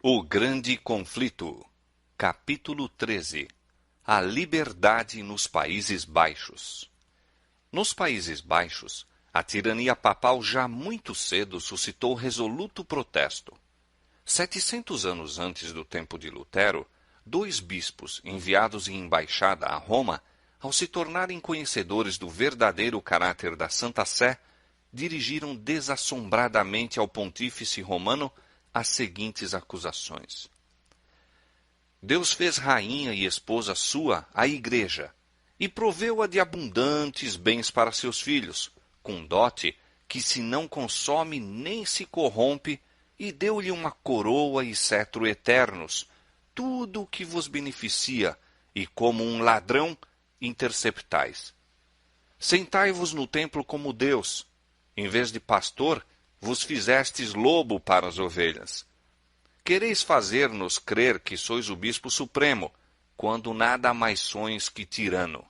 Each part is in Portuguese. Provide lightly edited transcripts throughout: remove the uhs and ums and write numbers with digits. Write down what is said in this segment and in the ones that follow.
O Grande Conflito. Capítulo 13. A liberdade nos Países Baixos. Nos Países Baixos, a tirania papal já muito cedo suscitou resoluto protesto. 700 anos antes do tempo de Lutero, 2 bispos enviados em embaixada a Roma, ao se tornarem conhecedores do verdadeiro caráter da Santa Sé, dirigiram desassombradamente ao pontífice romano as seguintes acusações. Deus fez rainha e esposa sua a Igreja, e proveu-a de abundantes bens para seus filhos, com dote que se não consome nem se corrompe, e deu-lhe uma coroa e cetro eternos, tudo o que vos beneficia, e como um ladrão interceptais. Sentai-vos no templo como Deus, em vez de pastor, vos fizestes lobo para as ovelhas. Quereis fazer-nos crer que sois o bispo supremo, quando nada mais sois que tirano.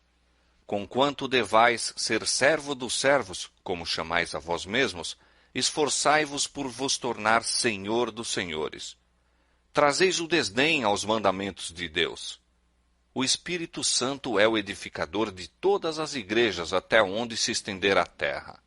Conquanto devais ser servo dos servos, como chamais a vós mesmos, esforçai-vos por vos tornar senhor dos senhores. Trazeis o desdém aos mandamentos de Deus. O Espírito Santo é o edificador de todas as igrejas até onde se estender a terra.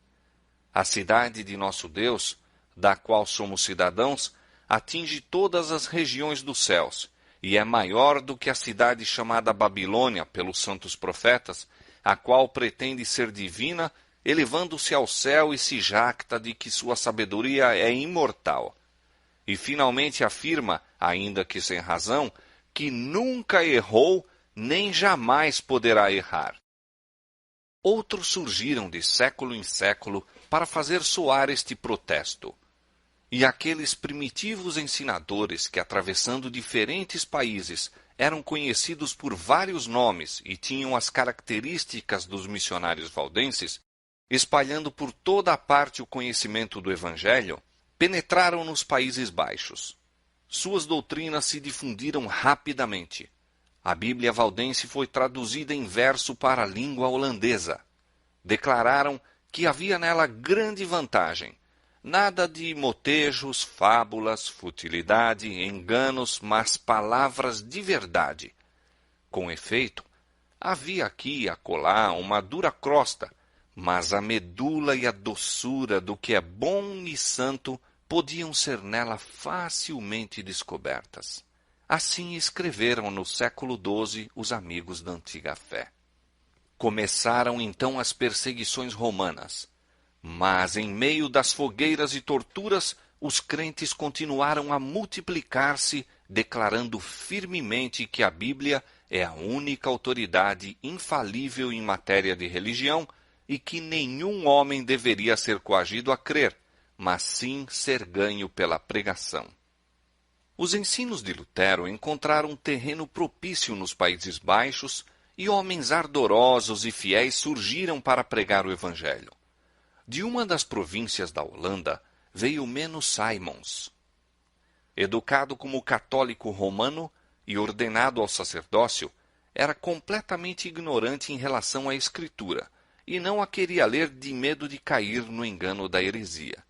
A cidade de nosso Deus, da qual somos cidadãos, atinge todas as regiões dos céus, e é maior do que a cidade chamada Babilônia pelos santos profetas, a qual pretende ser divina, elevando-se ao céu e se jacta de que sua sabedoria é imortal. E finalmente afirma, ainda que sem razão, que nunca errou, nem jamais poderá errar. Outros surgiram de século em século para fazer soar este protesto. E aqueles primitivos ensinadores que, atravessando diferentes países, eram conhecidos por vários nomes e tinham as características dos missionários valdenses, espalhando por toda a parte o conhecimento do Evangelho, penetraram nos Países Baixos. Suas doutrinas se difundiram rapidamente. A Bíblia valdense foi traduzida em verso para a língua holandesa. Declararam que havia nela grande vantagem. Nada de motejos, fábulas, futilidade, enganos, mas palavras de verdade. Com efeito, havia aqui e acolá uma dura crosta, mas a medula e a doçura do que é bom e santo podiam ser nela facilmente descobertas. Assim escreveram no século XII os amigos da antiga fé. Começaram então as perseguições romanas. Mas, em meio das fogueiras e torturas, os crentes continuaram a multiplicar-se, declarando firmemente que a Bíblia é a única autoridade infalível em matéria de religião e que nenhum homem deveria ser coagido a crer, mas sim ser ganho pela pregação. Os ensinos de Lutero encontraram terreno propício nos Países Baixos e homens ardorosos e fiéis surgiram para pregar o Evangelho. De uma das províncias da Holanda veio Menno Simons. Educado como católico romano e ordenado ao sacerdócio, era completamente ignorante em relação à Escritura e não a queria ler de medo de cair no engano da heresia.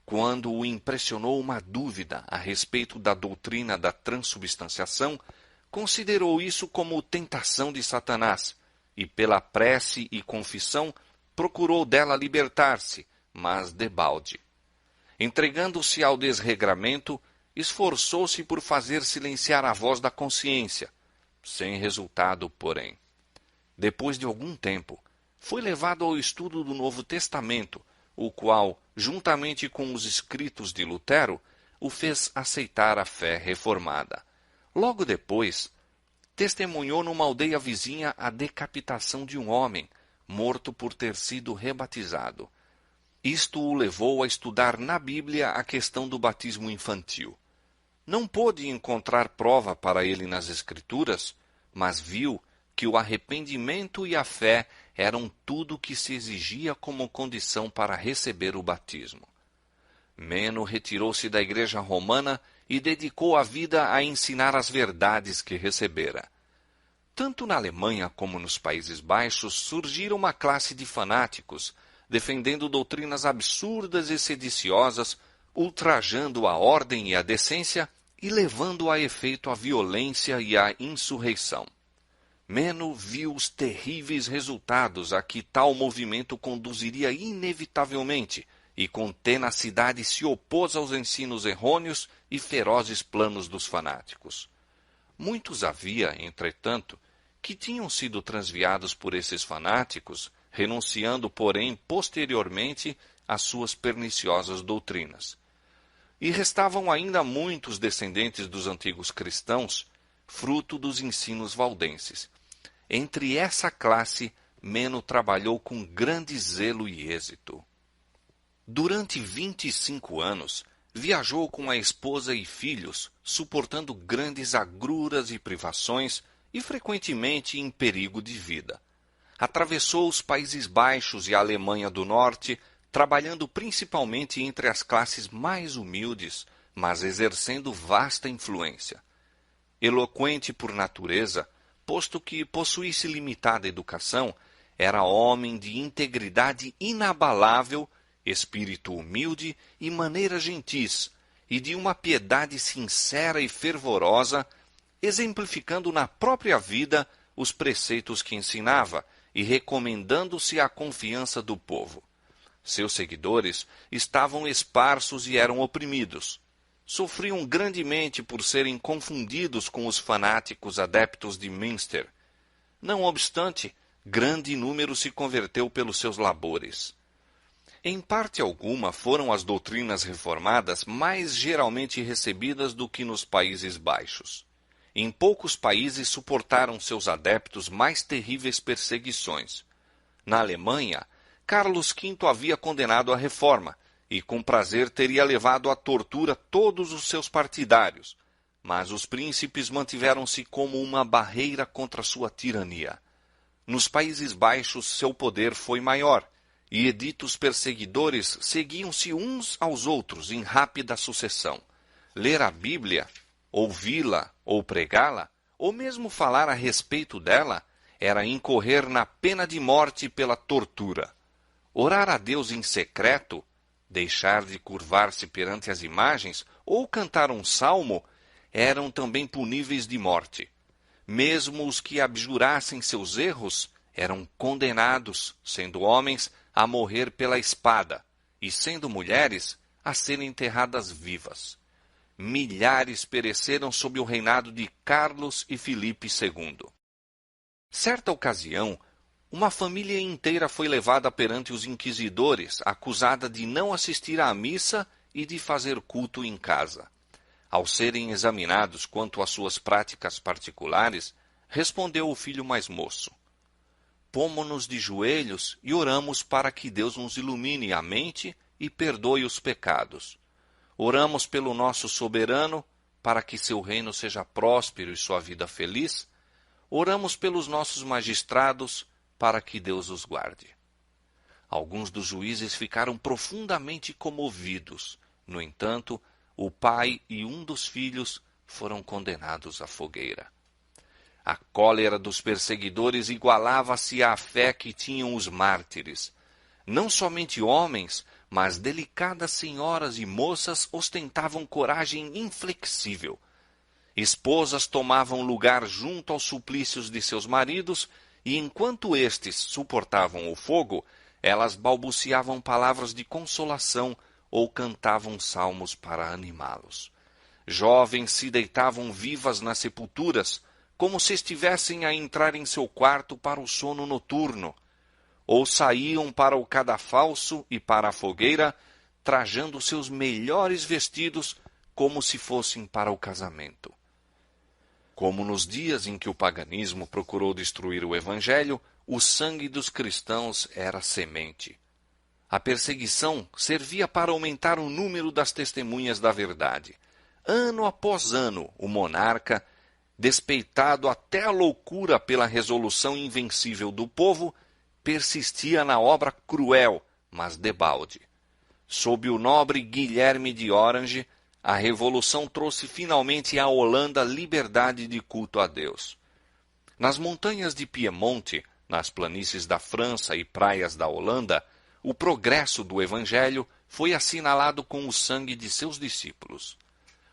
Quando o impressionou uma dúvida a respeito da doutrina da transubstanciação, considerou isso como tentação de Satanás e, pela prece e confissão, procurou dela libertar-se, mas debalde. Entregando-se ao desregramento, esforçou-se por fazer silenciar a voz da consciência, sem resultado, porém. Depois de algum tempo, foi levado ao estudo do Novo Testamento, o qual, juntamente com os escritos de Lutero, o fez aceitar a fé reformada. Logo depois, testemunhou numa aldeia vizinha a decapitação de um homem, morto por ter sido rebatizado. Isto o levou a estudar na Bíblia a questão do batismo infantil. Não pôde encontrar prova para ele nas Escrituras, mas viu que o arrependimento e a fé eram tudo o que se exigia como condição para receber o batismo. Menno retirou-se da Igreja Romana e dedicou a vida a ensinar as verdades que recebera. Tanto na Alemanha como nos Países Baixos surgiram uma classe de fanáticos, defendendo doutrinas absurdas e sediciosas, ultrajando a ordem e a decência e levando a efeito a violência e a insurreição. Meno viu os terríveis resultados a que tal movimento conduziria inevitavelmente, e com tenacidade se opôs aos ensinos errôneos e ferozes planos dos fanáticos. Muitos havia, entretanto, que tinham sido transviados por esses fanáticos, renunciando, porém, posteriormente às suas perniciosas doutrinas. E restavam ainda muitos descendentes dos antigos cristãos, fruto dos ensinos valdenses. Entre essa classe, Meno trabalhou com grande zelo e êxito. Durante 25 anos, viajou com a esposa e filhos, suportando grandes agruras e privações e frequentemente em perigo de vida. Atravessou os Países Baixos e a Alemanha do Norte, trabalhando principalmente entre as classes mais humildes, mas exercendo vasta influência. Eloquente por natureza, posto que possuísse limitada educação, era homem de integridade inabalável, espírito humilde e maneira gentis, e de uma piedade sincera e fervorosa, exemplificando na própria vida os preceitos que ensinava e recomendando-se à confiança do povo. Seus seguidores estavam esparsos e eram oprimidos. Sofriam grandemente por serem confundidos com os fanáticos adeptos de Münster. Não obstante, grande número se converteu pelos seus labores. Em parte alguma foram as doutrinas reformadas mais geralmente recebidas do que nos Países Baixos. Em poucos países suportaram seus adeptos mais terríveis perseguições. Na Alemanha, Carlos V havia condenado a reforma e com prazer teria levado à tortura todos os seus partidários, mas os príncipes mantiveram-se como uma barreira contra sua tirania. Nos Países Baixos seu poder foi maior, e editos perseguidores seguiam-se uns aos outros em rápida sucessão. Ler a Bíblia, ouvi-la ou pregá-la, ou mesmo falar a respeito dela, era incorrer na pena de morte pela tortura. Orar a Deus em secreto, deixar de curvar-se perante as imagens ou cantar um salmo eram também puníveis de morte. Mesmo os que abjurassem seus erros eram condenados, sendo homens, a morrer pela espada, e sendo mulheres, a serem enterradas vivas. Milhares pereceram sob o reinado de Carlos e Filipe II. Certa ocasião, uma família inteira foi levada perante os inquisidores, acusada de não assistir à missa e de fazer culto em casa. Ao serem examinados quanto às suas práticas particulares, respondeu o filho mais moço: "Pomo-nos de joelhos e oramos para que Deus nos ilumine a mente e perdoe os pecados. Oramos pelo nosso soberano, para que seu reino seja próspero e sua vida feliz. Oramos pelos nossos magistrados, para que Deus os guarde." Alguns dos juízes ficaram profundamente comovidos. No entanto, o pai e um dos filhos foram condenados à fogueira. A cólera dos perseguidores igualava-se à fé que tinham os mártires. Não somente homens, mas delicadas senhoras e moças ostentavam coragem inflexível. Esposas tomavam lugar junto aos suplícios de seus maridos, e enquanto estes suportavam o fogo, elas balbuciavam palavras de consolação ou cantavam salmos para animá-los. Jovens se deitavam vivas nas sepulturas, como se estivessem a entrar em seu quarto para o sono noturno, ou saíam para o cadafalso e para a fogueira, trajando seus melhores vestidos, como se fossem para o casamento. Como nos dias em que o paganismo procurou destruir o Evangelho, o sangue dos cristãos era semente. A perseguição servia para aumentar o número das testemunhas da verdade. Ano após ano, o monarca, despeitado até a loucura pela resolução invencível do povo, persistia na obra cruel, mas debalde. Sob o nobre Guilherme de Orange, a Revolução trouxe finalmente à Holanda liberdade de culto a Deus. Nas montanhas de Piemonte, nas planícies da França e praias da Holanda, o progresso do Evangelho foi assinalado com o sangue de seus discípulos.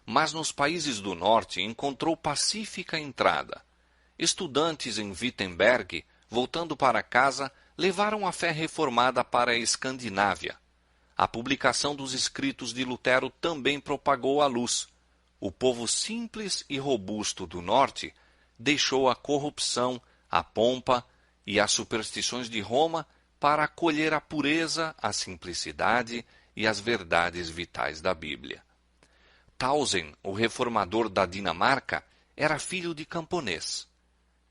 mas nos países do norte encontrou pacífica entrada. Estudantes em Wittenberg, voltando para casa, levaram a fé reformada para a Escandinávia. A publicação dos escritos de Lutero também propagou a luz. O povo simples e robusto do norte deixou a corrupção, a pompa e as superstições de Roma para acolher a pureza, a simplicidade e as verdades vitais da Bíblia. Tausen, o reformador da Dinamarca, era filho de camponês.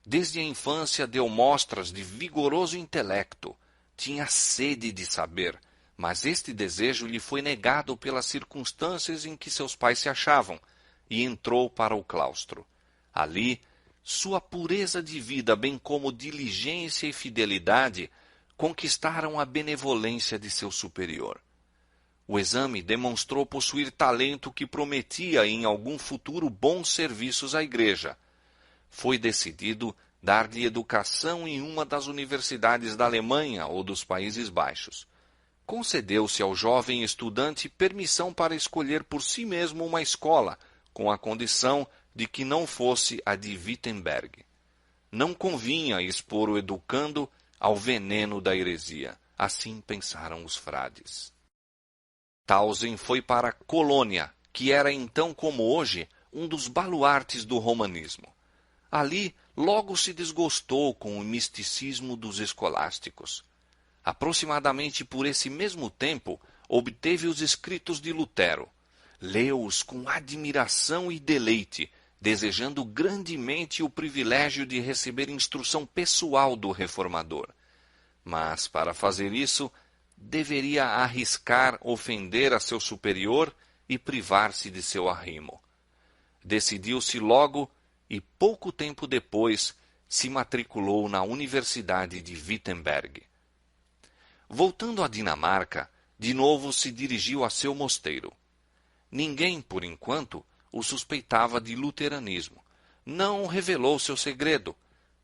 Desde a infância deu mostras de vigoroso intelecto. Tinha sede de saber, mas este desejo lhe foi negado pelas circunstâncias em que seus pais se achavam, e entrou para o claustro. Ali, sua pureza de vida, bem como diligência e fidelidade, conquistaram a benevolência de seu superior. O exame demonstrou possuir talento que prometia em algum futuro bons serviços à igreja. Foi decidido dar-lhe educação em uma das universidades da Alemanha ou dos Países Baixos. Concedeu-se ao jovem estudante permissão para escolher por si mesmo uma escola, com a condição de que não fosse a de Wittenberg. Não convinha expor o educando ao veneno da heresia. Assim pensaram os frades. Tausen foi para Colônia, que era então como hoje um dos baluartes do romanismo. Ali logo se desgostou com o misticismo dos escolásticos. Aproximadamente por esse mesmo tempo, obteve os escritos de Lutero. Leu-os com admiração e deleite, desejando grandemente o privilégio de receber instrução pessoal do reformador. Mas, para fazer isso, deveria arriscar ofender a seu superior e privar-se de seu arrimo. Decidiu-se logo e, pouco tempo depois, se matriculou na Universidade de Wittenberg. Voltando à Dinamarca, de novo se dirigiu a seu mosteiro. Ninguém, por enquanto, o suspeitava de luteranismo. Não revelou seu segredo,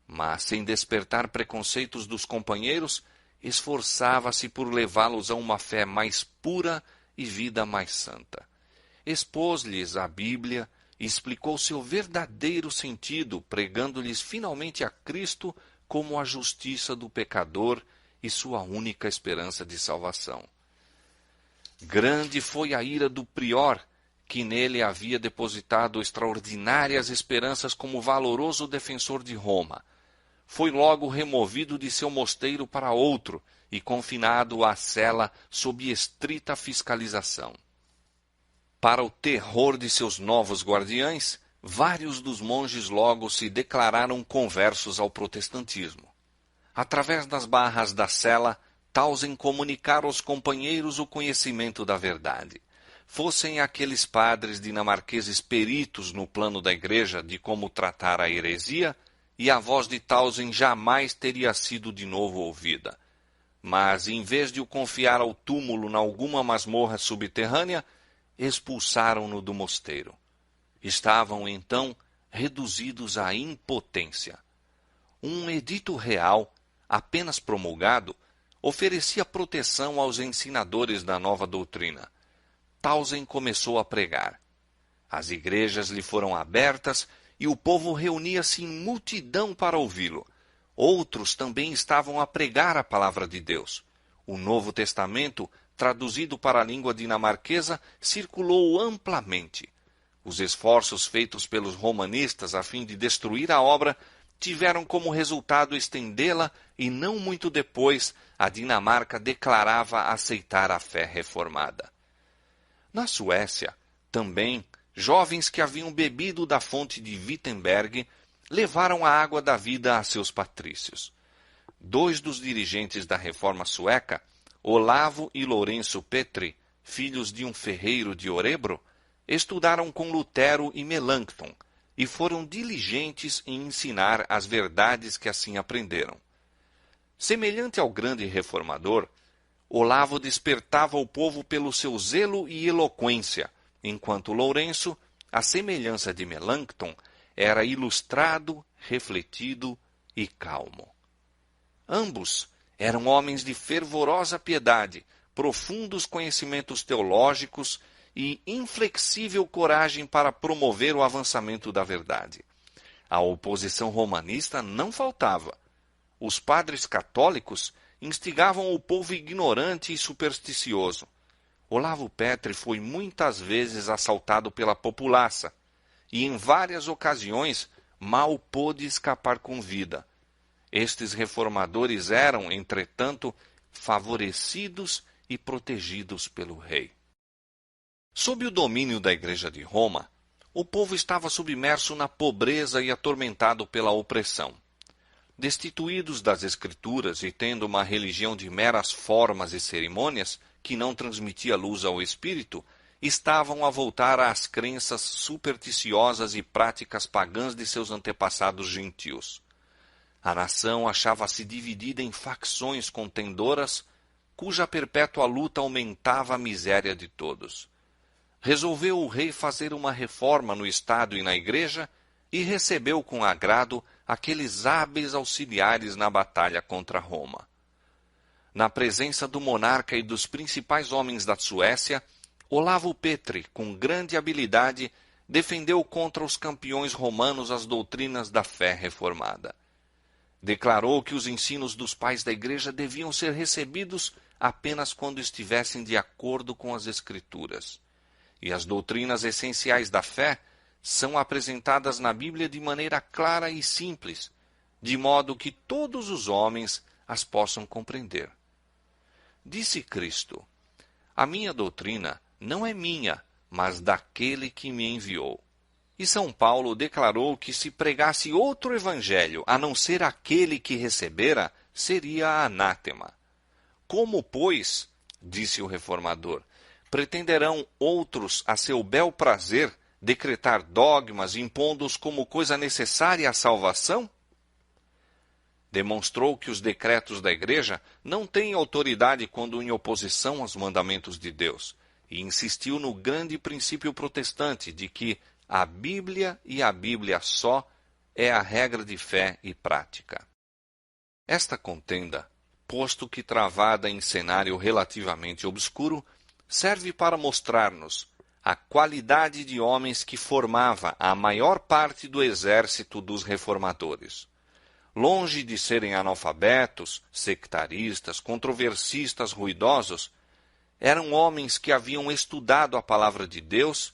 mas, sem despertar preconceitos dos companheiros, esforçava-se por levá-los a uma fé mais pura e vida mais santa. Expôs-lhes a Bíblia e explicou seu verdadeiro sentido, pregando-lhes finalmente a Cristo como a justiça do pecador e sua única esperança de salvação. Grande foi a ira do prior, que nele havia depositado extraordinárias esperanças como valoroso defensor de Roma. Foi logo removido de seu mosteiro para outro e confinado à cela sob estrita fiscalização. Para o terror de seus novos guardiães, vários dos monges logo se declararam conversos ao protestantismo. Através das barras da cela, Tausen comunicara aos companheiros o conhecimento da verdade. Fossem aqueles padres dinamarqueses peritos no plano da igreja de como tratar a heresia, e a voz de Tausen jamais teria sido de novo ouvida. Mas, em vez de o confiar ao túmulo em alguma masmorra subterrânea, expulsaram-no do mosteiro. Estavam, então, reduzidos à impotência. Um edito real, apenas promulgado, oferecia proteção aos ensinadores da nova doutrina. Tausen começou a pregar. As igrejas lhe foram abertas e o povo reunia-se em multidão para ouvi-lo. Outros também estavam a pregar a palavra de Deus. O Novo Testamento, traduzido para a língua dinamarquesa, circulou amplamente. Os esforços feitos pelos romanistas a fim de destruir a obra tiveram como resultado estendê-la e, não muito depois, a Dinamarca declarava aceitar a fé reformada. Na Suécia, também, jovens que haviam bebido da fonte de Wittenberg levaram a água da vida a seus patrícios. 2 dos dirigentes da reforma sueca, Olavo e Lourenço Petri, filhos de um ferreiro de Orebro, estudaram com Lutero e Melanchthon e foram diligentes em ensinar as verdades que assim aprenderam. Semelhante ao grande reformador, Olavo despertava o povo pelo seu zelo e eloquência, enquanto Lourenço, à semelhança de Melanchthon, era ilustrado, refletido e calmo. Ambos eram homens de fervorosa piedade, profundos conhecimentos teológicos e inflexível coragem para promover o avançamento da verdade. A oposição romanista não faltava. Os padres católicos instigavam o povo ignorante e supersticioso. Olavo Petri foi muitas vezes assaltado pela populaça e, em várias ocasiões, mal pôde escapar com vida. Estes reformadores eram, entretanto, favorecidos e protegidos pelo rei. Sob o domínio da Igreja de Roma, o povo estava submerso na pobreza e atormentado pela opressão. Destituídos das Escrituras e tendo uma religião de meras formas e cerimônias, que não transmitia luz ao espírito, estavam a voltar às crenças supersticiosas e práticas pagãs de seus antepassados gentios. A nação achava-se dividida em facções contendoras, cuja perpétua luta aumentava a miséria de todos. Resolveu o rei fazer uma reforma no Estado e na Igreja e recebeu com agrado aqueles hábeis auxiliares na batalha contra Roma. Na presença do monarca e dos principais homens da Suécia, Olavo Petri, com grande habilidade, defendeu contra os campeões romanos as doutrinas da fé reformada. Declarou que os ensinos dos pais da Igreja deviam ser recebidos apenas quando estivessem de acordo com as Escrituras. E as doutrinas essenciais da fé são apresentadas na Bíblia de maneira clara e simples, de modo que todos os homens as possam compreender. Disse Cristo: a minha doutrina não é minha, mas daquele que me enviou. E São Paulo declarou que se pregasse outro evangelho, a não ser aquele que recebera, seria anátema. Como, pois, disse o reformador, pretenderão outros, a seu bel prazer, decretar dogmas, impondo-os como coisa necessária à salvação? Demonstrou que os decretos da Igreja não têm autoridade quando em oposição aos mandamentos de Deus, e insistiu no grande princípio protestante de que a Bíblia e a Bíblia só é a regra de fé e prática. Esta contenda, posto que travada em cenário relativamente obscuro, serve para mostrar-nos a qualidade de homens que formava a maior parte do exército dos reformadores. Longe de serem analfabetos, sectaristas, controversistas ruidosos, eram homens que haviam estudado a palavra de Deus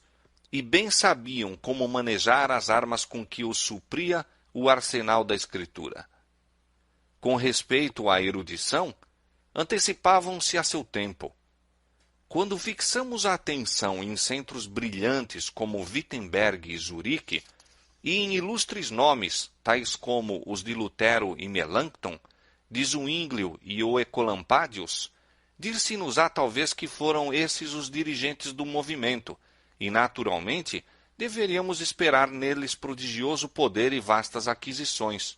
e bem sabiam como manejar as armas com que os supria o arsenal da Escritura. Com respeito à erudição, antecipavam-se a seu tempo. Quando fixamos a atenção em centros brilhantes como Wittenberg e Zurique, e em ilustres nomes, tais como os de Lutero e Melanchthon, de Zwinglio e Oecolampadius, dir-se-nos-á talvez que foram esses os dirigentes do movimento, e, naturalmente, deveríamos esperar neles prodigioso poder e vastas aquisições.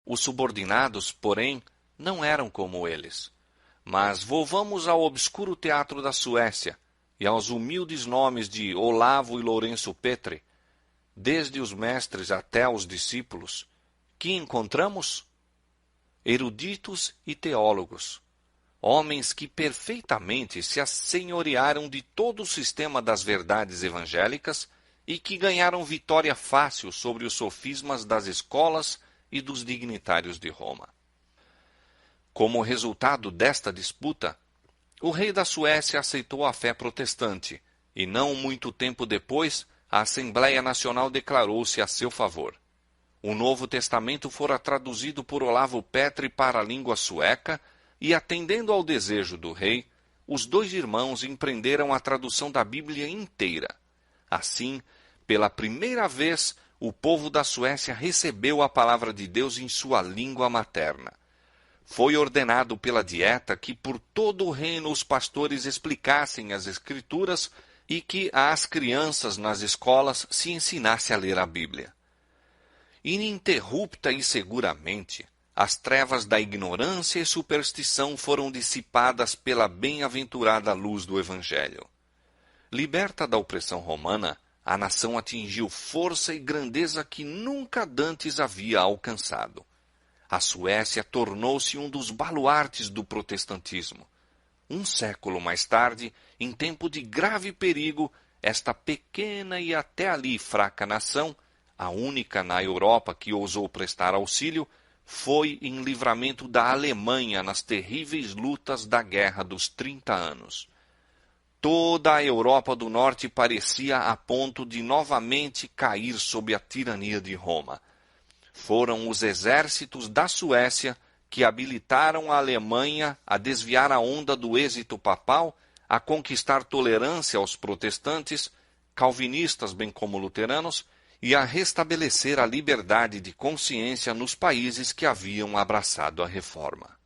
Os subordinados, porém, não eram como eles. Mas volvamos ao obscuro teatro da Suécia e aos humildes nomes de Olavo e Lourenço Petri, desde os mestres até os discípulos, que encontramos? Eruditos e teólogos, homens que perfeitamente se assenhorearam de todo o sistema das verdades evangélicas e que ganharam vitória fácil sobre os sofismas das escolas e dos dignitários de Roma. Como resultado desta disputa, o rei da Suécia aceitou a fé protestante e, não muito tempo depois, a Assembleia Nacional declarou-se a seu favor. O Novo Testamento fora traduzido por Olavo Petri para a língua sueca e, atendendo ao desejo do rei, os dois irmãos empreenderam a tradução da Bíblia inteira. Assim, pela primeira vez, o povo da Suécia recebeu a palavra de Deus em sua língua materna. Foi ordenado pela dieta que por todo o reino os pastores explicassem as Escrituras e que às crianças nas escolas se ensinasse a ler a Bíblia. Ininterrupta e seguramente, as trevas da ignorância e superstição foram dissipadas pela bem-aventurada luz do Evangelho. Liberta da opressão romana, a nação atingiu força e grandeza que nunca dantes havia alcançado. A Suécia tornou-se um dos baluartes do protestantismo. Um século mais tarde, em tempo de grave perigo, esta pequena e até ali fraca nação, a única na Europa que ousou prestar auxílio, foi em livramento da Alemanha nas terríveis lutas da Guerra dos 30 Anos. Toda a Europa do Norte parecia a ponto de novamente cair sob a tirania de Roma. Foram os exércitos da Suécia que habilitaram a Alemanha a desviar a onda do êxito papal, a conquistar tolerância aos protestantes, calvinistas bem como luteranos, e a restabelecer a liberdade de consciência nos países que haviam abraçado a reforma.